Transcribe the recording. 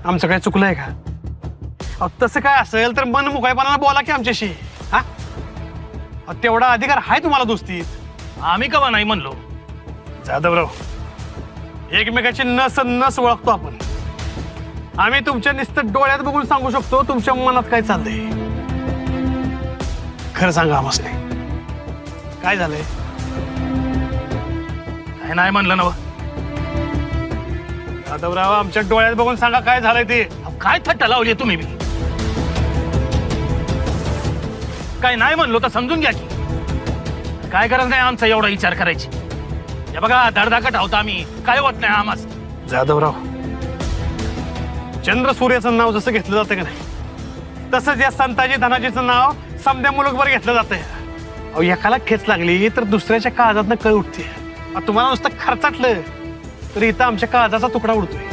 आमचं काय चुकलंय का? अहो, तसं काय असेल तर मन मुकायपणानं बोला की आमच्याशी. हा अहो, तेवढा अधिकार आहे तुम्हाला दोस्तीत. आम्ही कवा नाही म्हणलो. जाधवराव, एकमेकाची नस नस ओळखतो आपण. आम्ही तुमच्या नुसतं डोळ्यात बघून सांगू शकतो तुमच्या मनात काय चाललंय. खरं सांगा आम्हाला, काय झालंय? काय नाही म्हणलं ना. जाधवराव, आमच्या डोळ्यात बघून सांगा काय झालंय ते. काय थट्टा लावली तुम्ही बी? काय नाही म्हणलो तर समजून घ्या की. काय गरज नाही आमचा एवढा विचार करायची. हे बघा, धडधाकट आहोत आम्ही, काय होत नाही आम्हास. जाधवराव, चंद्र सूर्याचं नाव जसं घेतलं जातं का नाही, तसंच या संताजी धनाजीचं नाव समद्या मुलुकभर घेतलं जातंय. अहो, एकाला खेच लागली तर दुसऱ्याच्या काळजातनं कळ उठते. तुम्हाला नुसतं खर्चाटलं तर इथं आमच्या काळजाचा तुकडा उडतोय.